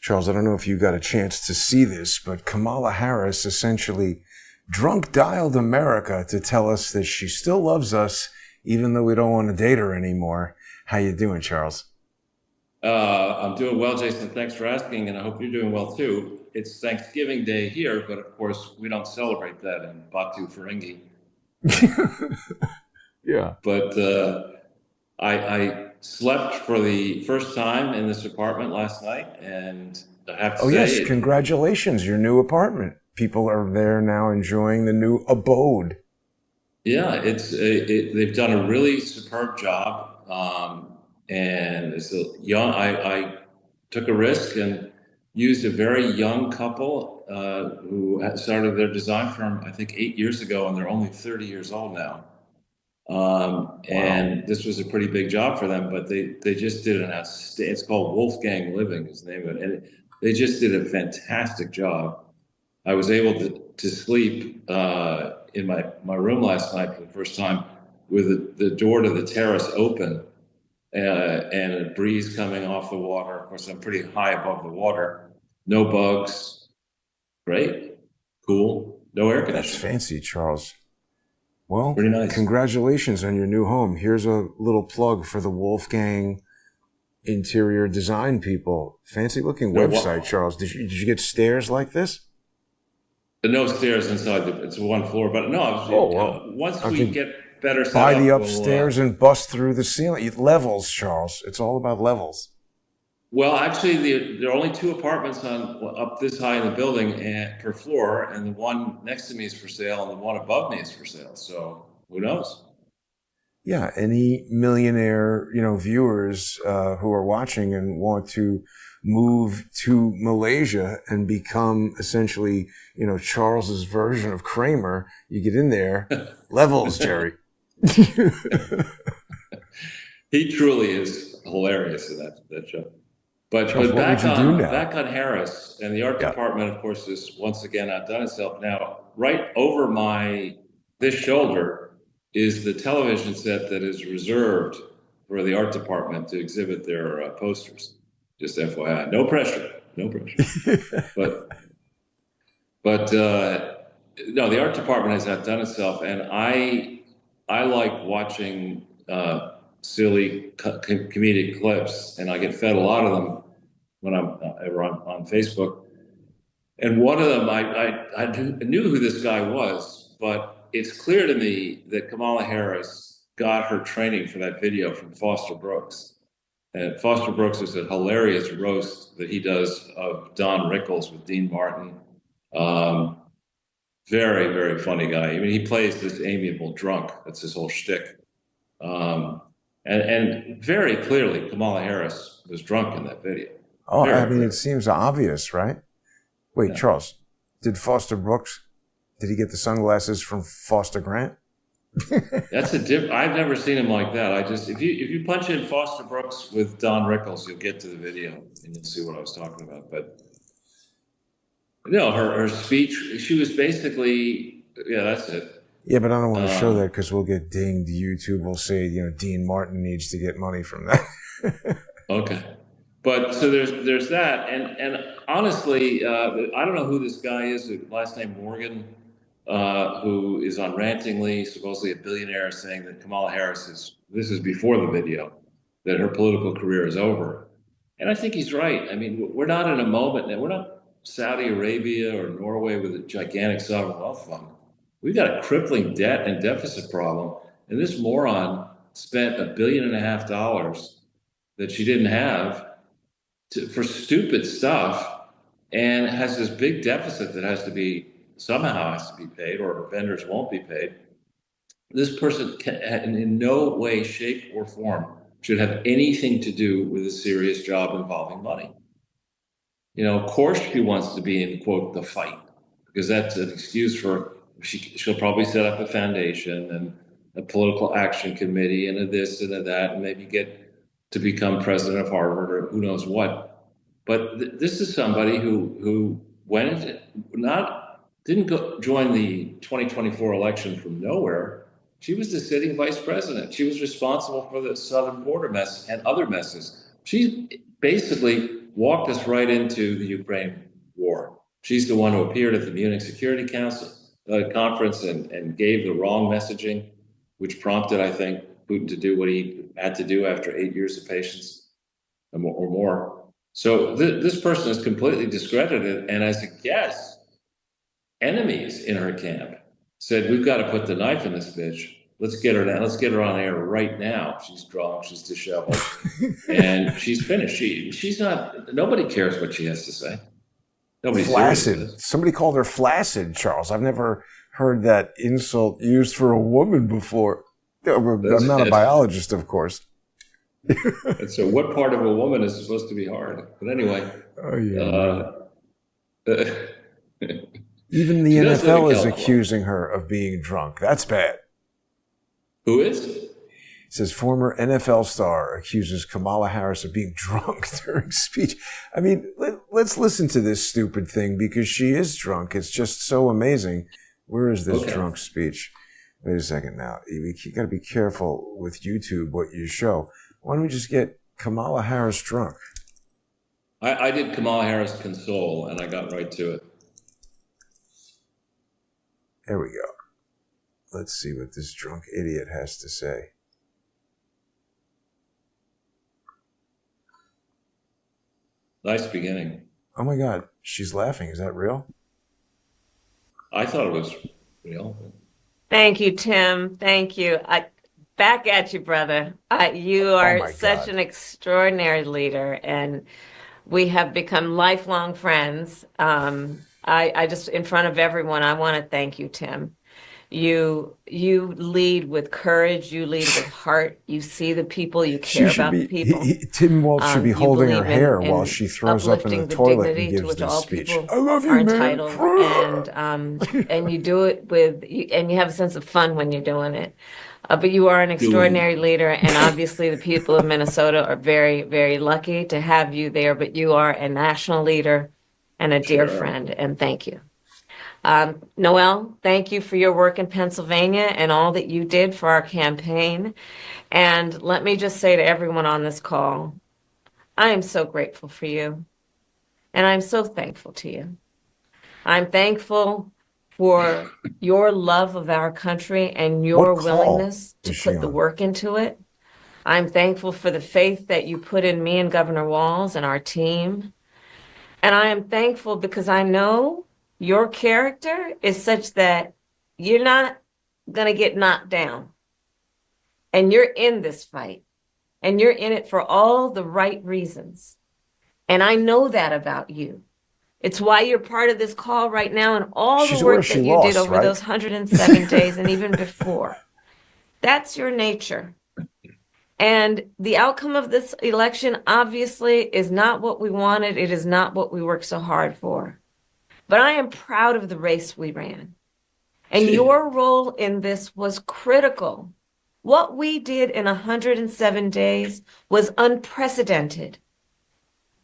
Charles, I don't know if you got a chance to see this, but Kamala Harris essentially drunk dialed America to tell us that she still loves us, even though we don't want to date her anymore. How you doing, Charles? I'm doing well, Jason. Thanks for asking, and I hope you're doing well too. It's Thanksgiving Day here, but of course we don't celebrate that in Batu Ferengi. Yeah. But I slept for the first time in this apartment last night, and I have to Oh, say, yes. Congratulations. Your new apartment. People are there now enjoying the new abode. yeah, they've done a really superb job, and it's a young. I took a risk and used a very young couple who had started their design firm, I think, 8 years ago, and they're only 30 years old now. Wow. And this was a pretty big job for them, but they just did an outstanding. It's called Wolfgang Living, is the name of it, and they just did a fantastic job. I was able to sleep in my room last night for the first time with the door to the terrace open and a breeze coming off the water. Of course, I'm pretty high above the water. No bugs. Great. Cool. No air That's conditioning. fancy, Charles. Well, Pretty nice. congratulations on your new home. Here's a little plug for the Wolfgang interior design people. Fancy looking No, website, Charles. Did you get stairs like this? no stairs inside. It's one floor, but no. Oh, well, Once I we think get better set buy the up, we'll. upstairs and bust through the ceiling. Levels, Charles. It's all about levels. Well, actually, there are only two apartments up this high in the building and per floor, and the one next to me is for sale, and the one above me is for sale. So who knows? Yeah, any millionaire, viewers who are watching and want to move to Malaysia and become essentially, Charles's version of Kramer, you get in there, levels, Jerry. He truly is hilarious in that show. But Charles, but what would you do now? back on Harris, and the art Yeah. department, of course, is once again outdone itself. Now, right over this shoulder is the television set that is reserved for the art department to exhibit their posters. Just FYI, no pressure, no pressure. but no, the art department has outdone itself, and I like watching silly comedic clips, and I get fed a lot of them when I'm ever on Facebook. And one of them, I knew who this guy was, but it's clear to me that Kamala Harris got her training for that video from Foster Brooks. And Foster Brooks is a hilarious roast that he does of Don Rickles with Dean Martin. Very, very funny guy. I mean, he plays this amiable drunk. That's his whole shtick. And very clearly, Kamala Harris was drunk in that video. Oh, Very I mean, clear. it seems obvious, right? Wait, Yeah. Charles, did Foster Brooks, did he get the sunglasses from Foster Grant? That's I've never seen him like that. If you punch in Foster Brooks with Don Rickles, you'll get to the video and you'll see what I was talking about. But no, her speech, she was basically, yeah, that's it. Yeah, but I don't want to show that because we'll get dinged. YouTube will say, Dean Martin needs to get money from that. Okay. But so there's that, and honestly, I don't know who this guy is. Last name Morgan, who is on Rantingly, supposedly a billionaire, saying that Kamala Harris this is before the video, that her political career is over, and I think he's right. I mean, we're not in a moment now. We're not Saudi Arabia or Norway with a gigantic sovereign wealth fund. We've got a crippling debt and deficit problem, and this moron spent $1.5 billion that she didn't have for stupid stuff, and has this big deficit that somehow has to be paid, or her vendors won't be paid. This person in no way, shape, or form should have anything to do with a serious job involving money. Of course she wants to be in, quote, the fight, because that's an excuse for, she'll probably set up a foundation and a political action committee and a this and a that, and maybe get to become president of Harvard or who knows what. But this is somebody who didn't join the 2024 election from nowhere. She was the sitting vice president. She was responsible for the southern border mess and other messes. She basically walked us right into the Ukraine war. She's the one who appeared at the Munich Security Council conference and gave the wrong messaging, which prompted, I think, Putin to do what he had to do after 8 years of patience or more. So this person is completely discredited, and as a guess, enemies in her camp said, "We've got to put the knife in this bitch. Let's get her down. Let's get her on air right now. She's drunk. She's disheveled, and she's finished. She's not. Nobody cares what she has to say. Nobody's Flaccid. Somebody called her flaccid, Charles. I've never heard that insult used for a woman before. I'm not a biologist, of course. And so, what part of a woman is supposed to be hard? But anyway. Oh yeah. Even the NFL is accusing her of being drunk. That's bad. Who is? It says former NFL star accuses Kamala Harris of being drunk during speech. I mean, let's listen to this stupid thing because she is drunk. It's just so amazing. Where is this drunk speech? Wait a second now. You got to be careful with YouTube what you show. Why don't we just get Kamala Harris drunk? I did Kamala Harris console, and I got right to it. There we go. Let's see what this drunk idiot has to say. Nice beginning. Oh my God, she's laughing. Is that real? I thought it was real. Thank you, Tim. Thank you. Back at you, brother. You are such an extraordinary leader, and we have become lifelong friends. I just, in front of everyone, I want to thank you, Tim. You lead with courage. You lead with heart. You see the people. You care about the people. Tim Walz should be holding her hair while she throws up in the toilet and gives this speech. I love you, man. And you do it and you have a sense of fun when you're doing it. But you are an extraordinary leader, and obviously the people of Minnesota are very, very lucky to have you there. But you are a national leader and a dear friend, and thank you. Noel, thank you for your work in Pennsylvania and all that you did for our campaign. And let me just say to everyone on this call, I am so grateful for you. And I'm so thankful to you. I'm thankful for your love of our country and your willingness to put the work into it. I'm thankful for the faith that you put in me and Governor Walz and our team. And I am thankful because I know your character is such that you're not going to get knocked down. And you're in this fight. And you're in it for all the right reasons. And I know that about you. It's why you're part of this call right now and all the work that you did over those 107 days and even before. That's your nature. And the outcome of this election obviously is not what we wanted. It is not what we worked so hard for. But I am proud of the race we ran. And your role in this was critical. What we did in 107 days was unprecedented.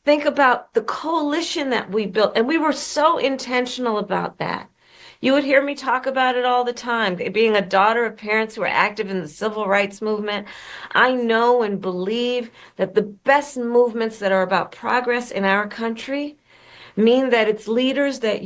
Think about the coalition that we built, and we were so intentional about that. You would hear me talk about it all the time. Being a daughter of parents who are active in the civil rights movement, I know and believe that the best movements that are about progress in our country mean that it's leaders that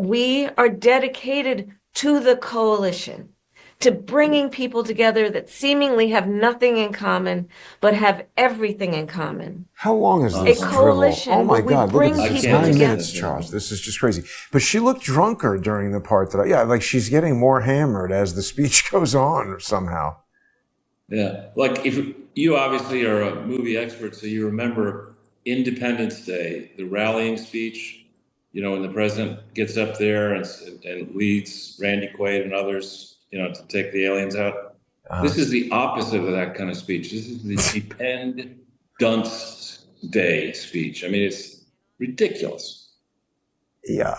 we are dedicated to the coalition, to bringing people together that seemingly have nothing in common, but have everything in common. How long is this coalition? Oh my God, look at this. 9 minutes, Charles. This is just crazy. But she looked drunker during the part like she's getting more hammered as the speech goes on somehow. Yeah, like if you obviously are a movie expert, so you remember Independence Day, the rallying speech, when the president gets up there and leads Randy Quaid and others, to take the aliens out. This is the opposite of that kind of speech. This is the Independence Day speech. I mean, it's ridiculous. Yeah.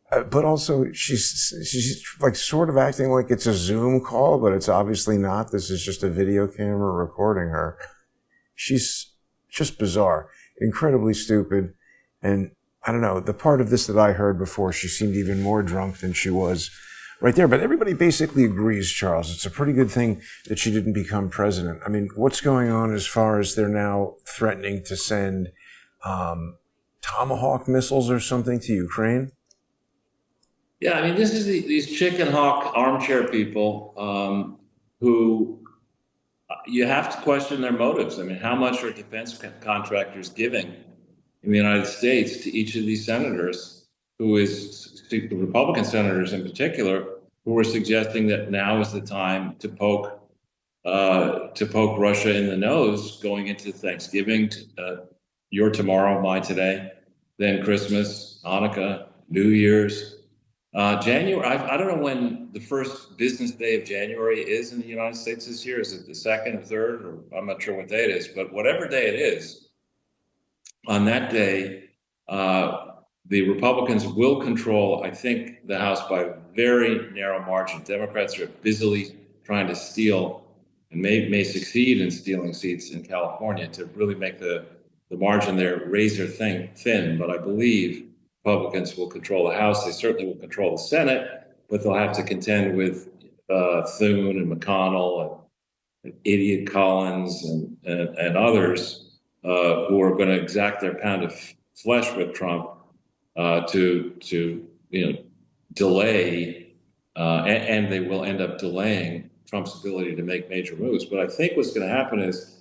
But also she's like sort of acting like it's a Zoom call, but it's obviously not. This is just a video camera recording her. She's just bizarre, incredibly stupid. And I don't know, the part of this that I heard before, she seemed even more drunk than she was right there. But everybody basically agrees, Charles. It's a pretty good thing that she didn't become president. I mean, what's going on as far as they're now threatening to send Tomahawk missiles or something to Ukraine. Yeah, I mean, this is these chicken hawk armchair people who you have to question their motives. I mean, how much are defense contractors giving in the United States to each of these senators, the Republican senators in particular, who were suggesting that now is the time to poke Russia in the nose going into Thanksgiving, your tomorrow, my today, then Christmas, Hanukkah, New Year's. January, I don't know when the first business day of January is in the United States this year. Is it the second or third? Or I'm not sure what day it is, but whatever day it is, on that day, the Republicans will control, I think, the House by a very narrow margin. Democrats are busily trying to steal and may succeed in stealing seats in California to really make the margin there razor thin. But I believe Republicans will control the House. They certainly will control the Senate, but they'll have to contend with Thune and McConnell and idiot Collins and others who are going to exact their pound of flesh with Trump to delay, and they will end up delaying Trump's ability to make major moves. But I think what's going to happen is,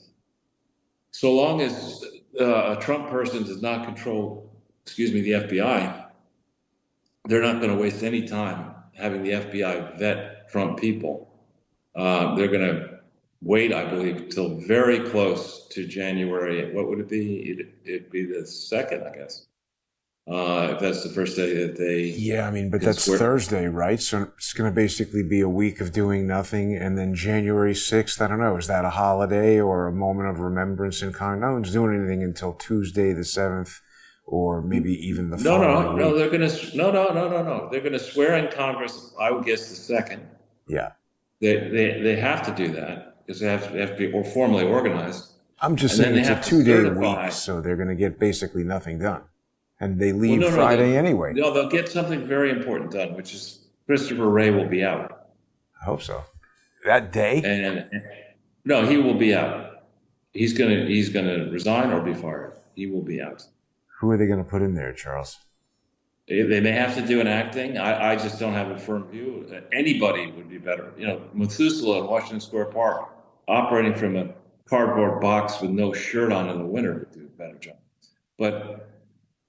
so long as a Trump person does not control, the FBI, they're not going to waste any time having the FBI vet Trump people. They're going to wait, I believe, till very close to January. What would it be? It'd be the 2nd, I guess. If that's the first day that they... Yeah, I mean, but that's Thursday, right? So it's going to basically be a week of doing nothing, and then January 6th, I don't know, is that a holiday or a moment of remembrance in Congress? No one's doing anything until Tuesday the 7th, or maybe even the following week. They're going to... No. They're going to swear in Congress, I would guess, the 2nd. Yeah. They have to do that, because they have to be formally organized. I'm just saying it's a 2-day week, so they're going to get basically nothing done. And they leave Friday anyway. No, they'll get something very important done, which is Christopher Wray will be out. I hope so. That day? And no, he will be out. He's gonna resign or be fired. He will be out. Who are they going to put in there, Charles? They may have to do an acting. I just don't have a firm view. Anybody would be better. Methuselah in Washington Square Park, operating from a cardboard box with no shirt on in the winter, would do a better job. But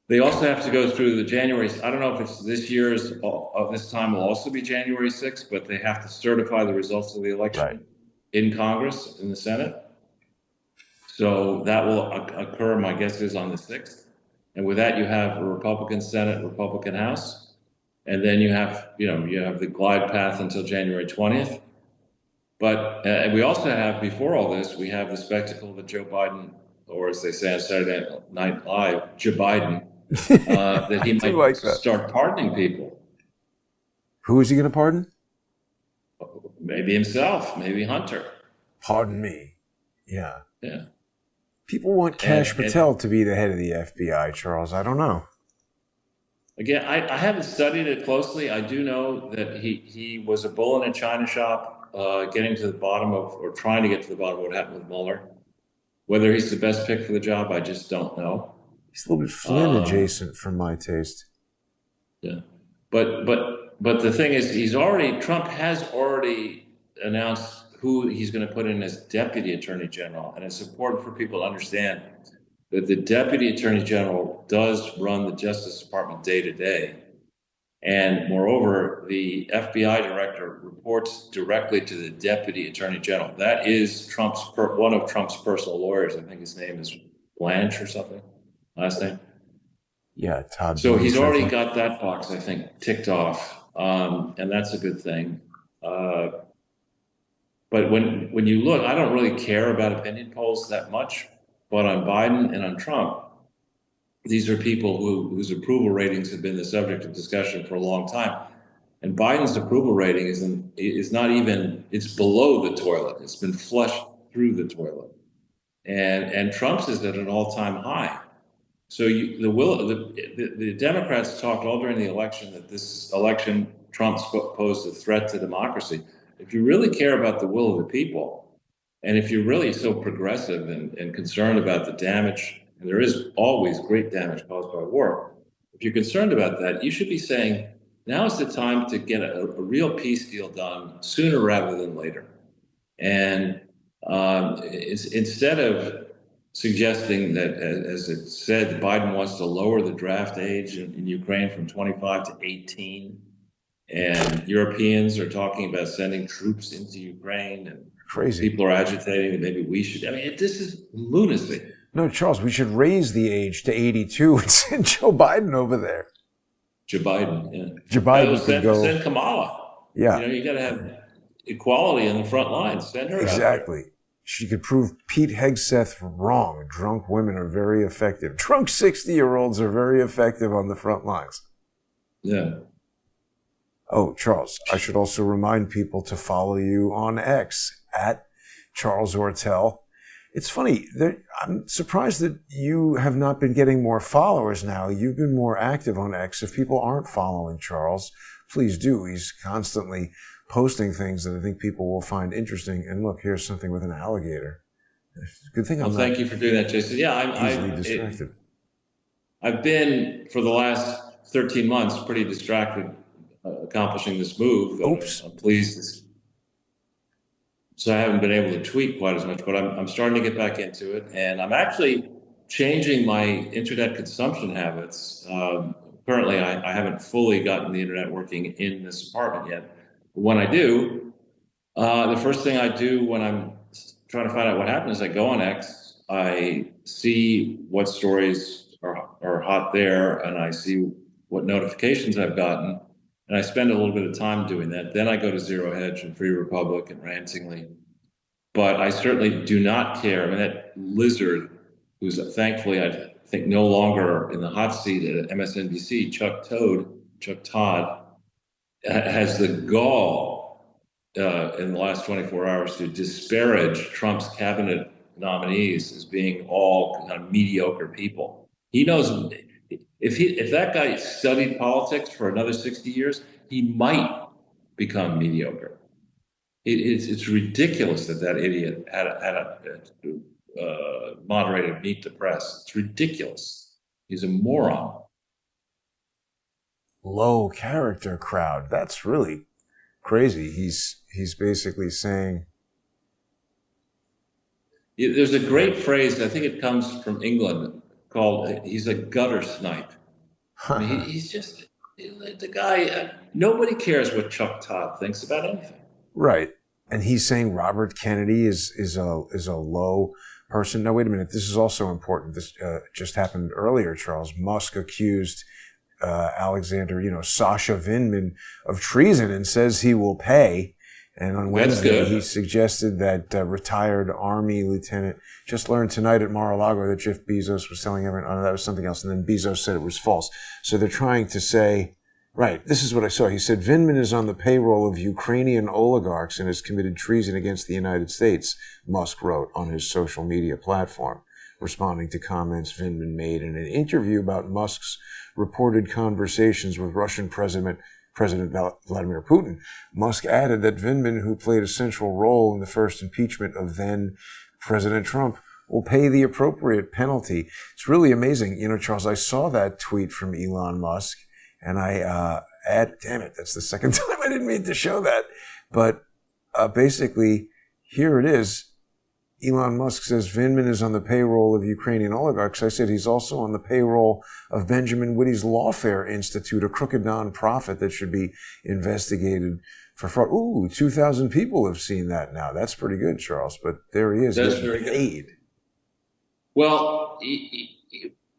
they also have to go through the January. I don't know if it's this year's of this time will also be January 6th, but they have to certify the results of the election in Congress, in the Senate. So that will occur, my guess is, on the 6th. And with that, you have a Republican Senate, Republican House, and then you have the glide path until January 20th. But we also have, before all this, we have the spectacle that Joe Biden, or as they say on Saturday Night Live, Joe Biden, that he might start pardoning people. Who is he going to pardon? Maybe himself, maybe Hunter. Pardon me. Yeah. Yeah. People want Kash Patel to be the head of the FBI, Charles. I don't know. Again, I haven't studied it closely. I do know that he was a bull in a china shop, getting to the bottom of, or trying to get to the bottom of what happened with Mueller. Whether he's the best pick for the job, I just don't know. He's a little bit Flynn adjacent for my taste. Yeah. But the thing is, Trump has already announced who he's going to put in as deputy attorney general. And it's important for people to understand that the deputy attorney general does run the Justice Department day to day. And moreover, the FBI director reports directly to the deputy attorney general. That is one of Trump's personal lawyers. I think his name is Blanche or something, last name. Yeah, Todd. So he's already got that box, I think, ticked off. And that's a good thing. But when you look, I don't really care about opinion polls that much, but on Biden and on Trump, these are people whose approval ratings have been the subject of discussion for a long time. And Biden's approval rating is not even, it's below the toilet. It's been flushed through the toilet. And Trump's is at an all-time high. So the Democrats talked all during the election that this election, Trump posed a threat to democracy. If you really care about the will of the people, and if you're really so progressive and concerned about the damage and there is always great damage caused by war. If you're concerned about that, you should be saying, now is the time to get a real peace deal done sooner rather than later. And instead of suggesting that, as it said, Biden wants to lower the draft age in Ukraine from 25 to 18, and Europeans are talking about sending troops into Ukraine, and Crazy. people are agitating that maybe we should. I mean, this is lunacy. No, Charles, we should raise the age to 82 and send Joe Biden over there. Joe Biden, yeah. Joe Biden could go. Send Kamala. Yeah. You know, you got to have equality in the front lines. Send her exactly. out there. She could prove Pete Hegseth wrong. Drunk women are very effective. Drunk 60-year-olds are very effective on the front lines. Yeah. Oh, Charles, I should also remind people to follow you on X at Charles Ortel. It's funny, I'm surprised that you have not been getting more followers now. You've been more active on X. If people aren't following Charles, please do. He's constantly posting things that I think people will find interesting. And look, here's something with an alligator. Good thing I'm thank you for doing that, Jason. Yeah, I'm easily distracted. I've been, for the last 13 months, pretty distracted accomplishing this move. Oops. I'm pleased. So I haven't been able to tweet quite as much, but I'm starting to get back into it. And I'm actually changing my internet consumption habits. Currently, I haven't fully gotten the internet working in this apartment yet. But when I do, the first thing I do when I'm trying to find out what happened is I go on X, I see what stories are hot there, and I see what notifications I've gotten. And I spend a little bit of time doing that. Then I go to Zero Hedge and Free Republic and Rantingly. But I certainly do not care. I mean, that lizard, who's thankfully, I think, no longer in the hot seat at MSNBC, Chuck Todd, has the gall in the last 24 hours to disparage Trump's cabinet nominees as being all kind of mediocre people. He knows if that guy studied politics for another 60 years, he might become mediocre. It's ridiculous that idiot had a moderator meet the press. It's ridiculous. He's a moron. Low character crowd. That's really crazy. He's basically saying. There's a great phrase, I think it comes from England, called he's a gutter snipe. I mean, he's just the guy. Nobody cares what Chuck Todd thinks about anything. Right. And he's saying Robert Kennedy is a low person. No, wait a minute. This is also important. This just happened earlier, Charles. Musk accused Alexander, Sasha Vindman of treason and says he will pay. And on Wednesday, he suggested that retired Army lieutenant just learned tonight at Mar-a-Lago that Jeff Bezos was telling everyone, oh, no, that was something else. And then Bezos said it was false. So they're trying to say, right, this is what I saw. He said, Vindman is on the payroll of Ukrainian oligarchs and has committed treason against the United States, Musk wrote on his social media platform, responding to comments Vindman made in an interview about Musk's reported conversations with Russian President Vladimir Putin. Musk added that Vindman, who played a central role in the first impeachment of then President Trump, will pay the appropriate penalty. It's really amazing. Charles, I saw that tweet from Elon Musk, and damn it, that's the second time I didn't mean to show that. But basically, here it is. Elon Musk says Vindman is on the payroll of Ukrainian oligarchs. I said he's also on the payroll of Benjamin Witte's Lawfare Institute, a crooked nonprofit that should be investigated for fraud. Ooh, 2,000 people have seen that now. That's pretty good, Charles. But there he is. That's very good. Well,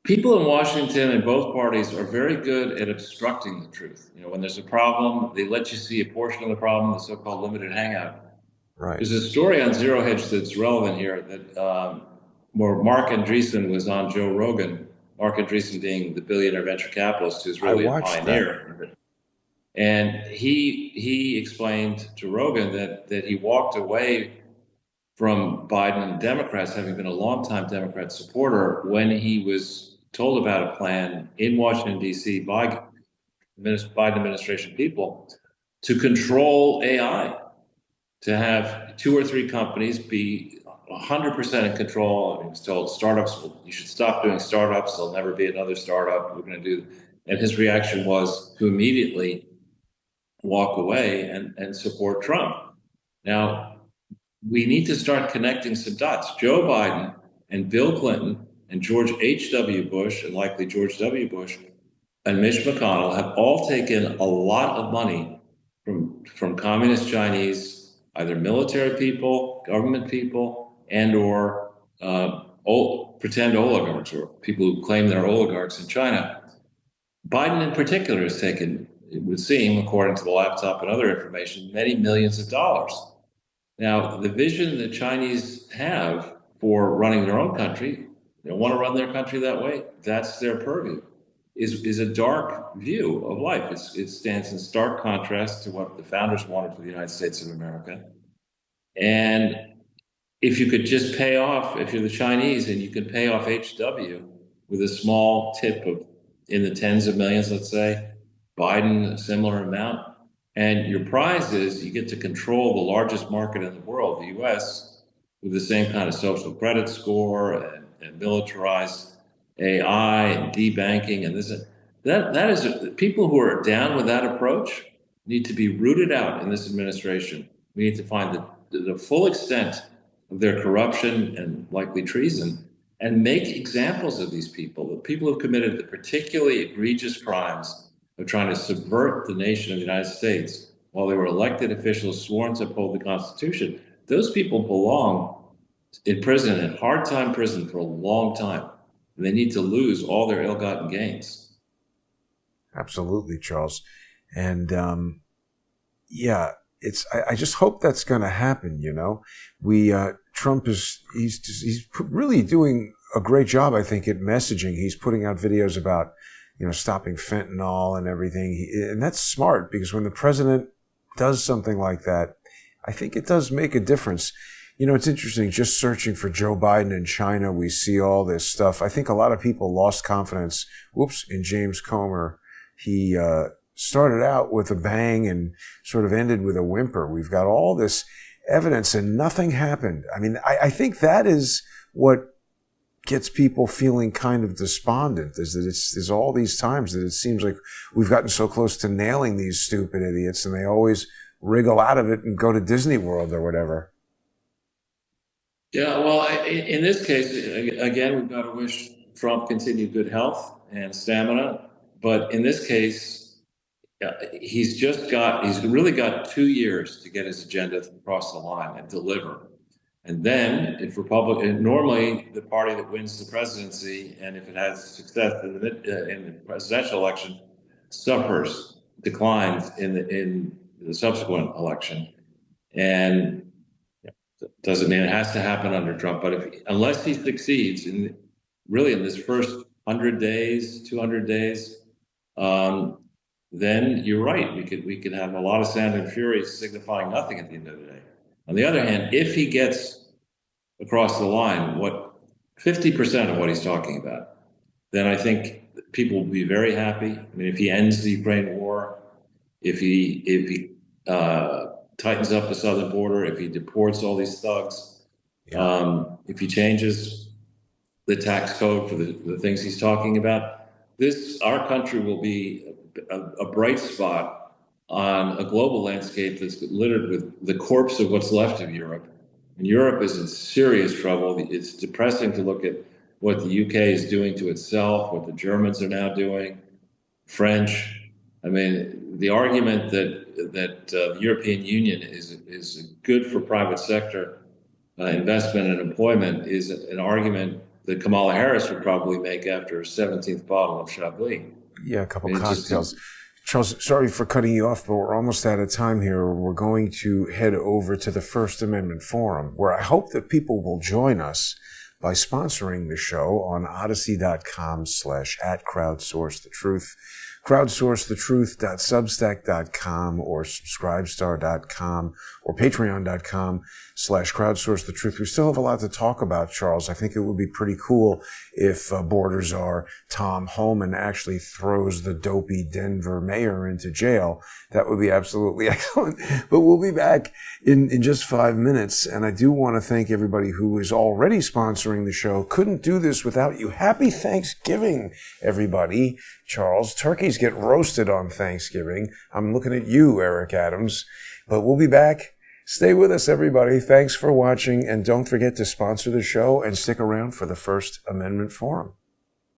people in Washington and both parties are very good at obstructing the truth. When there's a problem, they let you see a portion of the problem, the so-called limited hangout. Right. There's a story on Zero Hedge that's relevant here that where Mark Andreessen was on Joe Rogan. Mark Andreessen being the billionaire venture capitalist who's really a pioneer. That. And he explained to Rogan that he walked away from Biden and Democrats, having been a longtime Democrat supporter, when he was told about a plan in Washington, D.C. by Biden administration people to control AI. To have 2 or 3 companies be 100% in control. And he was told you should stop doing startups. There'll never be another startup. We're going to do. And his reaction was to immediately walk away and support Trump. Now, we need to start connecting some dots. Joe Biden and Bill Clinton and George H.W. Bush and likely George W. Bush and Mitch McConnell have all taken a lot of money from communist Chinese, either military people, government people, and or pretend oligarchs or people who claim they're oligarchs in China. Biden in particular has taken, it would seem, according to the laptop and other information, many millions of dollars. Now, the vision the Chinese have for running their own country, they want to run their country that way, that's their purview, is a dark view of life. It stands in stark contrast to what the founders wanted for the United States of America. And if you could just pay off, if you're the Chinese and you can pay off HW with a small tip of in the tens of millions, let's say, Biden, a similar amount, and your prize is you get to control the largest market in the world, the US, with the same kind of social credit score and militarized AI and debanking and this. That is people who are down with that approach need to be rooted out in this administration. We need to find the full extent of their corruption and likely treason and make examples of these people, the people who have committed the particularly egregious crimes of trying to subvert the nation of the United States while they were elected officials sworn to uphold the Constitution. Those people belong in prison, in hard time prison for a long time. And they need to lose all their ill-gotten gains. Absolutely, Charles. And yeah, I just hope that's going to happen. You know, Trump he's really doing a great job, I think, at messaging. He's putting out videos about, stopping fentanyl and everything. And that's smart because when the president does something like that, I think it does make a difference. It's interesting, just searching for Joe Biden in China, we see all this stuff. I think a lot of people lost confidence, in James Comer. He started out with a bang and sort of ended with a whimper. We've got all this evidence and nothing happened. I mean, I think that is what gets people feeling kind of despondent, is that there's all these times that it seems like we've gotten so close to nailing these stupid idiots and they always wriggle out of it and go to Disney World or whatever. Yeah, well, in this case, again, we've got to wish Trump continued good health and stamina. But in this case, he's really got 2 years to get his agenda across the line and deliver. And then, if normally the party that wins the presidency, and if it has success in the presidential election, declines in the subsequent election. And doesn't mean it has to happen under Trump, but unless he succeeds in this first 100 days, 200 days, then you're right. We could have a lot of sound and fury signifying nothing at the end of the day. On the other hand, if he gets across the line 50% of what he's talking about, then I think people will be very happy. I mean, if he ends the Ukraine war, if he tightens up the southern border, if he deports all these thugs, if he changes the tax code for the things he's talking about, our country will be a bright spot on a global landscape that's littered with the corpse of what's left of Europe. And Europe is in serious trouble. It's depressing to look at what the UK is doing to itself, what the Germans are now doing, French. I mean, the argument that the European Union is good for private sector investment and employment is an argument that Kamala Harris would probably make after her 17th bottle of Chablis. Yeah, a couple cocktails. Charles, sorry for cutting you off, but we're almost out of time here. We're going to head over to the First Amendment Forum, where I hope that people will join us by sponsoring the show on odyssey.com/@crowdsourcethetruth. crowdsourcethetruth.substack.com or subscribestar.com or patreon.com/crowdsourcethetruth. We still have a lot to talk about, Charles. I think it would be pretty cool if Borders Czar Tom Homan actually throws the dopey Denver mayor into jail. That would be absolutely excellent. But we'll be back in just 5 minutes. And I do want to thank everybody who is already sponsoring the show. Couldn't do this without you. Happy Thanksgiving, everybody. Charles, turkeys get roasted on Thanksgiving. I'm looking at you, Eric Adams. But we'll be back. Stay with us, everybody. Thanks for watching. And don't forget to sponsor the show and stick around for the First Amendment Forum.